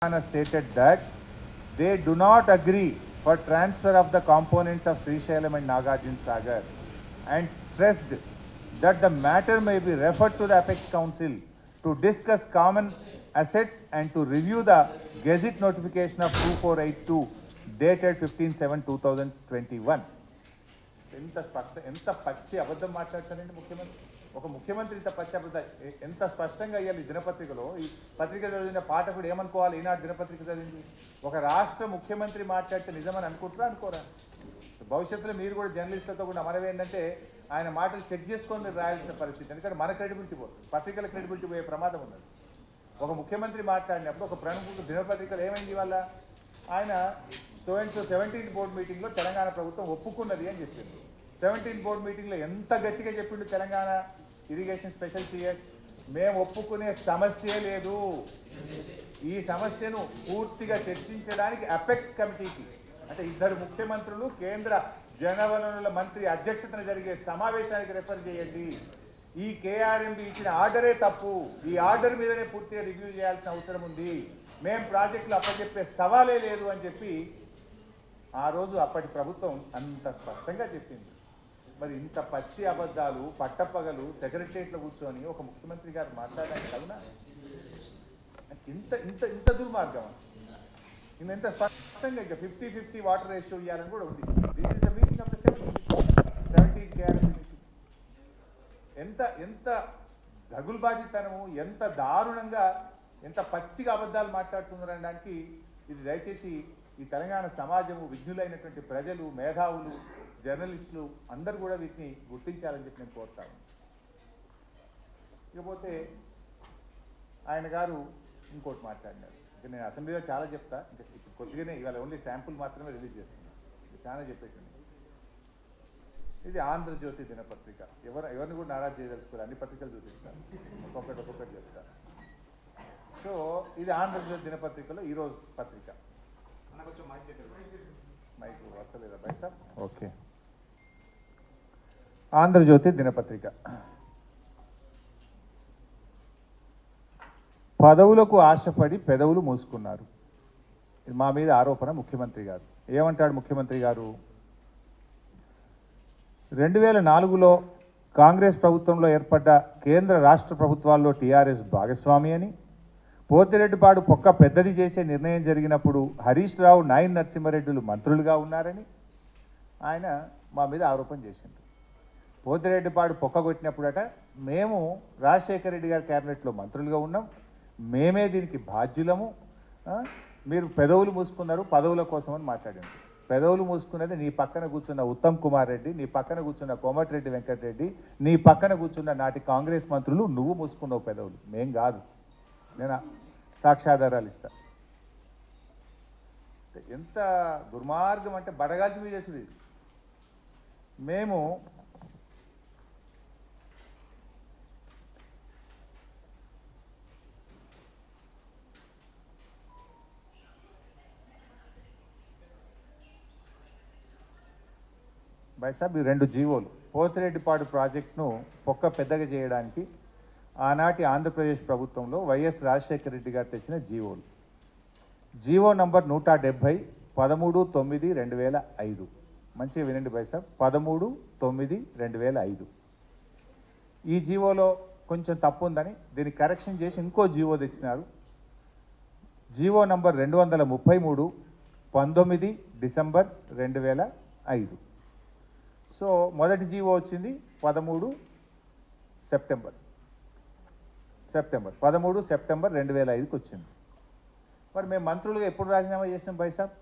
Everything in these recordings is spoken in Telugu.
stated that they do not agree for transfer of the components of Srisailam and Nagarjuna Sagar and stressed that the matter may be referred to the Apex Council to discuss common assets and to review the Gazette notification of 2482 dated 15/7/2021. ఎంత పచ్చి అబద్ధం మాట్లాడతారండి ముఖ్యమంత్రి. ఒక ముఖ్యమంత్రి ఇంత పచ్చి అబద్ధం ఎంత స్పష్టంగా అయ్యాలి దినపత్రికలో. ఈ పత్రిక చదివిన పాఠకుడు ఏమనుకోవాలి? ఈనాడు దినపత్రిక చదివింది ఒక రాష్ట్ర ముఖ్యమంత్రి మాట్లాడితే నిజమని అనుకుంటారా అనుకోరా? భవిష్యత్తులో మీరు కూడా జర్నలిస్టులతో కూడా మనవి ఏంటంటే ఆయన మాటలు చెక్ చేసుకొని మీరు రాయాల్సిన పరిస్థితి. ఎందుకంటే మన క్రెడిబిలిటీ పోతుంది, పత్రికల క్రెడిబిలిటీ పోయే ప్రమాదం ఉన్నది. ఒక ముఖ్యమంత్రి మాట్లాడినప్పుడు ఒక ప్రముఖ దినపత్రికలు ఏమైంది వల్ల ఆయన 17th బోర్డు మీటింగ్లో తెలంగాణ ప్రభుత్వం ఒప్పుకున్నది అని చెప్పింది. 17th బోర్డు మీటింగ్లో ఎంత గట్టిగా చెప్పిండు తెలంగాణ ఇరిగేషన్ స్పెషల్ సిఎస్, మేము ఒప్పుకునే సమస్యే లేదు, ఈ సమస్యను పూర్తిగా చర్చించడానికి అపెక్స్ కమిటీకి అంటే ఇద్దరు ముఖ్యమంత్రులు కేంద్ర జలవనరుల మంత్రి అధ్యక్షతన జరిగే సమావేశానికి రెఫర్ చేయండి, ఈ కేఆర్ఎంబి ఇచ్చిన ఆర్డరే తప్పు, ఈ ఆర్డర్ మీదనే పూర్తిగా రివ్యూ చేయాల్సిన అవసరం ఉంది, మేము ప్రాజెక్టులు అప్పచెప్పే సవాలే లేదు అని చెప్పి ఆ రోజు అప్పటి ప్రభుత్వం అంత స్పష్టంగా చెప్పింది. మరి ఇంత పచ్చి అబద్ధాలు పట్టపగలు సెక్రటరియట్లో కూర్చొని ఒక ముఖ్యమంత్రి గారు మాట్లాడడానికి అవునా? ఇంత ఇంత ఇంత దుర్మార్గం ఇంత స్పష్టంగా ఇంకా 50-50 వాటర్ రేషియో ఇవ్వాలని కూడా ఉంది. This is the meeting of the 17th KRMB meeting. ఎంత ఎంత దగుల్బాజీతనము, ఎంత దారుణంగా, ఎంత పచ్చిగా అబద్ధాలు మాట్లాడుతున్నారనడానికి ఇది దయచేసి ఈ తెలంగాణ సమాజము, విజ్ఞులైనటువంటి ప్రజలు, మేధావులు, జర్నలిస్టులు అందరూ కూడా వీటిని గుర్తించాలని చెప్పి నేను కోరుతాను. ఇకపోతే ఆయన గారు ఇంకోటి మాట్లాడినారు. ఇంకా నేను అసెంబ్లీలో చాలా చెప్తా, ఇంకా ఇప్పుడు కొద్దిగానే ఇవాళ ఓన్లీ శాంపుల్ మాత్రమే రిలీజ్ చేస్తున్నాను, చాలా చెప్పేటండి. ఇది ఆంధ్రజ్యోతి దినపత్రిక. ఎవరిని కూడా నారాజ్ చేయదలుచుకోవాలి, అన్ని పత్రికలు చూపిస్తాను, ఒక్కొక్కటి చెప్తాను. సో ఇది ఆంధ్రజ్యోతి దినపత్రికలో ఈరోజు పత్రిక. మైక్ వస్తలేదా బై సార్? ఓకే. ఆంధ్రజ్యోతి దినపత్రిక. పదవులకు ఆశపడి పెదవులు మూసుకున్నారు, ఇది మా మీద ఆరోపణ. ముఖ్యమంత్రి గారు ఏమంటాడు? ముఖ్యమంత్రి గారు 2004లో కాంగ్రెస్ ప్రభుత్వంలో ఏర్పడ్డ కేంద్ర రాష్ట్ర ప్రభుత్వాల్లో టీఆర్ఎస్ భాగస్వామి అని, పోతిరెడ్డిపాడు పొక్క పెద్దది చేసే నిర్ణయం జరిగినప్పుడు హరీష్ రావు, నాయన్ నరసింహారెడ్డిలు మంత్రులుగా ఉన్నారని ఆయన మా మీద ఆరోపణ చేసిండు. పోతిరెడ్డిపాడు పొక్క కొట్టినప్పుడట మేము రాజశేఖర రెడ్డి గారి క్యాబినెట్లో మంత్రులుగా ఉన్నాం, మేమే దీనికి బాధ్యులము, మీరు పెదవులు మూసుకున్నారు పదవుల కోసం అని మాట్లాడింది. పెదవులు మూసుకున్నది నీ పక్కన కూర్చున్న ఉత్తమ్ కుమార్ రెడ్డి, నీ పక్కన కూర్చున్న కోమటిరెడ్డి వెంకటరెడ్డి, నీ పక్కన కూర్చున్న నాటి కాంగ్రెస్ మంత్రులు. నువ్వు మూసుకున్నావు పెదవులు, మేం కాదు. నేను సాక్ష్యాధారాలు ఇస్తా. ఎంత దుర్మార్గం అంటే బడగాల్చి మీద చేసింది. మేము బైసాబ్ ఈ 2 జీవోలు పోతిరెడ్డిపాడు ప్రాజెక్టును పొక్క పెద్దగా చేయడానికి ఆనాటి ఆంధ్రప్రదేశ్ ప్రభుత్వంలో వైఎస్ రాజశేఖర రెడ్డి గారు తెచ్చిన జీవోలు. GO number 170 13/9/2005. మంచిగా వినండి బైసాబ్, 13/9/2005. ఈ జీవోలో కొంచెం తప్పు ఉందని దీన్ని కరెక్షన్ చేసి ఇంకో జీవో తెచ్చినారు. GO number 233 19 December 2005. సో మొదటి జీవో వచ్చింది 13 సెప్టెంబర్ 2005కి వచ్చింది. మరి మేము మంత్రులుగా ఎప్పుడు రాజీనామా చేసినాం బైసాబ్?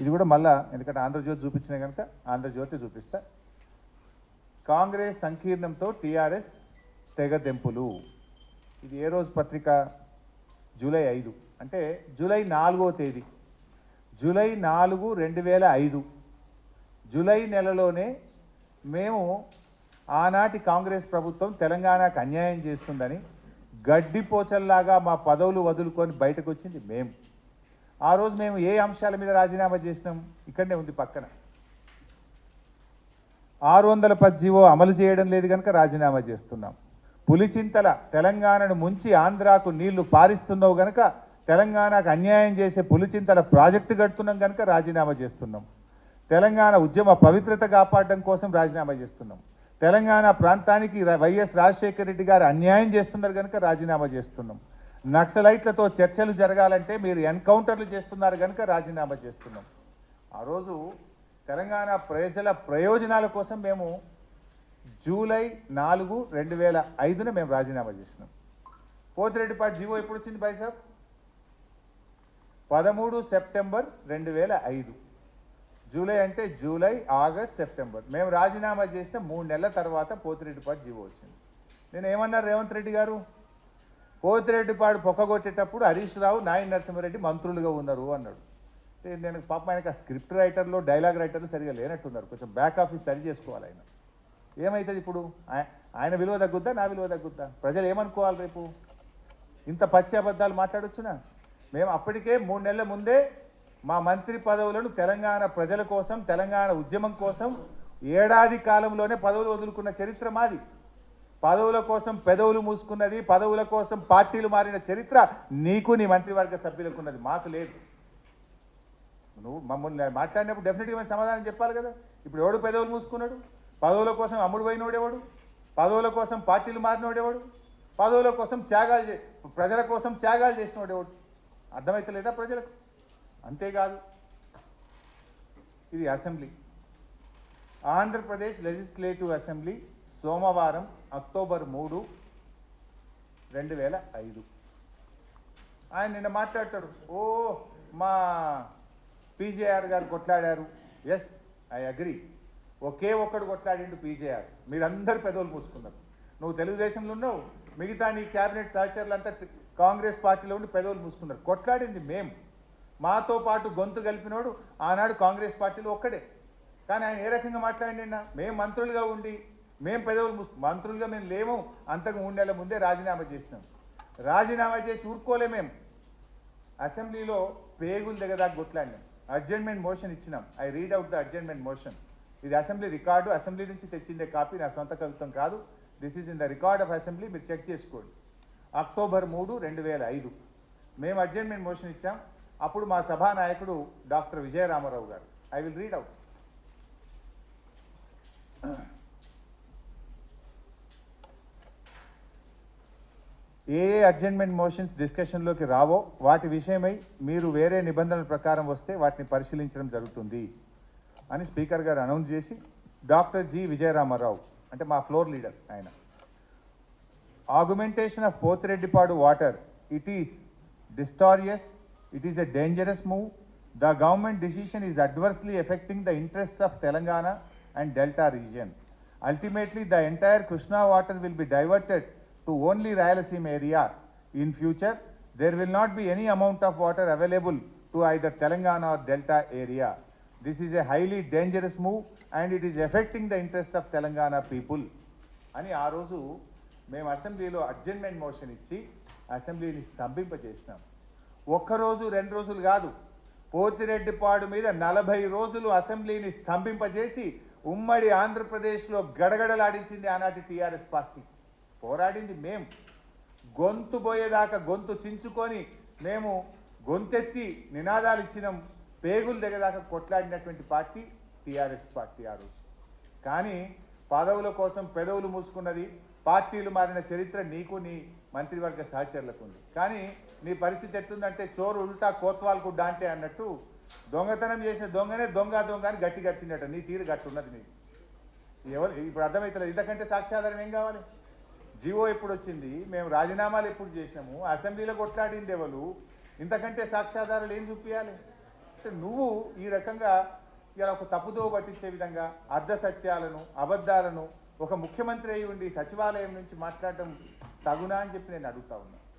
ఇది కూడా మళ్ళా, ఎందుకంటే ఆంధ్రజ్యోతి చూపించిన కనుక ఆంధ్రజ్యోతి చూపిస్తా. కాంగ్రెస్ సంకీర్ణంతో టీఆర్ఎస్ తెగదెంపులు. ఇది ఏ రోజు పత్రిక? జూలై 5, అంటే జూలై 4వ తేదీ, జూలై 4, 2005. జూలై నెలలోనే మేము ఆనాటి కాంగ్రెస్ ప్రభుత్వం తెలంగాణకు అన్యాయం చేస్తుందని గడ్డిపోచల్లాగా మా పదవులు వదులుకొని బయటకు వచ్చింది మేము. ఆ రోజు మేము ఏ అంశాల మీద రాజీనామా చేసినాం? ఇక్కడనే ఉంది పక్కన. 610 జీవో అమలు చేయడం లేదు కనుక రాజీనామా చేస్తున్నాం. పులిచింతల తెలంగాణను ముంచి ఆంధ్రాకు నీళ్లు పారిస్తున్నావు గనక తెలంగాణకు అన్యాయం చేసే పులిచింతల ప్రాజెక్టు కడుతున్నాం కనుక రాజీనామా చేస్తున్నాం. తెలంగాణ ఉద్యమ పవిత్రత కాపాడడం కోసం రాజీనామా చేస్తున్నాం. తెలంగాణ ప్రాంతానికి వైఎస్ రాజశేఖర రెడ్డి గారు అన్యాయం చేస్తున్నారు కనుక రాజీనామా చేస్తున్నాం. నక్సలైట్లతో చర్చలు జరగాలంటే మీరు ఎన్కౌంటర్లు చేస్తున్నారు కనుక రాజీనామా చేస్తున్నాం. ఆ రోజు తెలంగాణ ప్రజల ప్రయోజనాల కోసం మేము జూలై 4, 2005 మేము రాజీనామా చేసినాం. పోతిరెడ్డిపాటి జీవో ఎప్పుడు వచ్చింది బైసాబ్? 13 సెప్టెంబర్ 2005. జూలై అంటే జూలై, ఆగస్ట్, సెప్టెంబర్. మేము రాజీనామా చేసిన 3 నెలల తర్వాత పోతిరెడ్డిపాటి జీవో వచ్చింది. నేను ఏమన్నారు రేవంత్ రెడ్డి గారు? పోతిరెడ్డిపాడు పొక్కగొట్టేటప్పుడు హరీష్ రావు, నాయన నరసింహారెడ్డి మంత్రులుగా ఉన్నారు అన్నాడు. నేను పాపం ఆయనకు ఆ స్క్రిప్ట్ రైటర్లు, డైలాగ్ రైటర్లు సరిగా లేనట్టున్నారు. కొంచెం బ్యాక్ ఆఫీస్ సరి చేసుకోవాలి. ఆయన ఏమవుతుంది ఇప్పుడు? ఆయన విలువ తగ్గుద్దా, నా విలువ తగ్గుద్దా? ప్రజలు ఏమనుకోవాలి రేపు? ఇంత పచ్చి అబద్ధాలు మాట్లాడొచ్చునా? మేము అప్పటికే 3 నెలల ముందే మా మంత్రి పదవులను తెలంగాణ ప్రజల కోసం, తెలంగాణ ఉద్యమం కోసం ఏడాది కాలంలోనే పదవులు వదులుకున్న చరిత్ర మాది. పదవుల కోసం పెదవులు మూసుకున్నది, పదవుల కోసం పార్టీలు మారిన చరిత్ర నీకు, నీ మంత్రివర్గ సభ్యులకు ఉన్నది, మాకు లేదు. నువ్వు మమ్మల్ని మాట్లాడినప్పుడు డెఫినెట్గా మేము సమాధానం చెప్పాలి కదా. ఇప్పుడు ఎవడు పెదవులు మూసుకున్నాడు? పదవుల కోసం అమ్ముడు పోయినోడేవాడు? పదవుల కోసం పార్టీలు మారినోడేవాడు? పదవుల కోసం త్యాగాలు, ప్రజల కోసం త్యాగాలు చేసినోడేవాడు? అర్థమవుతలేదా ప్రజలకు? అంతేకాదు, ఇది అసెంబ్లీ, ఆంధ్రప్రదేశ్ లెజిస్లేటివ్ అసెంబ్లీ సోమవారం అక్టోబర్ 3, 2005. ఆయన నిన్న మాట్లాడతాడు, ఓ మా పీజేఆర్ గారు కొట్లాడారు. Yes, I agree. ఒకే ఒక్కడు కొట్లాడిండు పీజేఆర్. మీరందరూ పెదవులు మూసుకున్నారు. నువ్వు తెలుగుదేశంలో ఉన్నావు, మిగతా నీ క్యాబినెట్ సహచరులంతా కాంగ్రెస్ పార్టీలో ఉండి పెదవులు మూసుకున్నారు. కొట్లాడింది మేము. మాతో పాటు గొంతు కలిపినోడు ఆనాడు కాంగ్రెస్ పార్టీలో ఒక్కడే. కానీ ఆయన ఏ రకంగా మాట్లాడినా మేము మంత్రులుగా ఉండి మేము పెదవులు మంత్రులుగా మేము లేము. అంతకు 3 నెలల ముందే రాజీనామా చేసినాం. రాజీనామా చేసి ఊరుకోలే. మేము అసెంబ్లీలో పేగులు దగ్గరదాకా కొట్లాడినాం. అడ్జర్న్మెంట్ మోషన్ ఇచ్చినాం. I read out the adjournment motion. ఇది అసెంబ్లీ రికార్డు, అసెంబ్లీ నుంచి తెచ్చిందే కాపీ, నా సొంత కవిత్వం కాదు. This is in the record of assembly, మీరు చెక్ చేసుకోండి. అక్టోబర్ 3, 2005 మేము అడ్జర్న్మెంట్ మోషన్ ఇచ్చాం. అప్పుడు మా సభానాయకుడు డాక్టర్ విజయరామారావు గారు, ఐ విల్ రీడ్ అవుట్. ఏ అడ్జర్న్మెంట్ మోషన్స్ డిస్కషన్లోకి రావో వాటి విషయమై మీరు వేరే నిబంధనల ప్రకారం వస్తే వాటిని పరిశీలించడం జరుగుతుంది అని స్పీకర్ గారు అనౌన్స్ చేసి, డాక్టర్ జి విజయరామారావు అంటే మా ఫ్లోర్ లీడర్ ఆయన, augmentation of Pothireddypadu water, it is disastrous, it is a dangerous move. The government decision is adversely affecting the interests of Telangana and Delta region. Ultimately, the entire Krishna water will be diverted to only Rayalaseema area. In future, there will not be any amount of water available to either Telangana or Delta area. This is a highly dangerous move and it is affecting the interests of Telangana people. అని ఆ రోజు మేము అసెంబ్లీలో అడ్జర్న్మెంట్ మోషన్ ఇచ్చి అసెంబ్లీని స్తంభింపజేసినాం. ఒక్కరోజు 2 రోజులు కాదు, పోతిరెడ్డిపాడు మీద 40 రోజులు అసెంబ్లీని స్తంభింపజేసి ఉమ్మడి ఆంధ్రప్రదేశ్లో గడగడలాడించింది ఆనాటి టీఆర్ఎస్ పార్టీ. పోరాడింది మేము. గొంతు పోయేదాకా గొంతు చించుకొని మేము గొంతెత్తి నినాదాలు ఇచ్చినాం. పేగులు దగ్గరదాకా కొట్లాడినటువంటి పార్టీ టీఆర్ఎస్ పార్టీ ఆ రోజు. కానీ పదవుల కోసం పెదవులు మూసుకున్నది, పార్టీలు మారిన చరిత్ర నీకు, నీ మంత్రివర్గ సహచరులకు ఉంది. కానీ నీ పరిస్థితి ఎట్లుందంటే చోరు ఉల్టా కోత్వాల్కు డాంటే అన్నట్టు దొంగతనం చేసిన దొంగనే దొంగ అని గట్టి గచ్చినట్టు నీ తీరు గట్టి ఉన్నది నీకు. ఎవరు ఇప్పుడు అర్థమవుతలేదు. ఇంతకంటే సాక్ష్యాధారం ఏం కావాలి? జీవో ఎప్పుడు వచ్చింది, మేము రాజీనామాలు ఎప్పుడు చేసినాము, అసెంబ్లీలో కొట్లాడింది ఎవరు, ఇంతకంటే సాక్ష్యాధారాలు ఏం చూపించాలి? అంటే నువ్వు ఈ రకంగా ఇలా ఒక తప్పుదోవ పట్టించే విధంగా అర్ధ సత్యాలను, అబద్ధాలను ఒక ముఖ్యమంత్రి అయి ఉండి సచివాలయం నుంచి మాట్లాడటం తగునా అని చెప్పి నేను అడుగుతా ఉన్నా.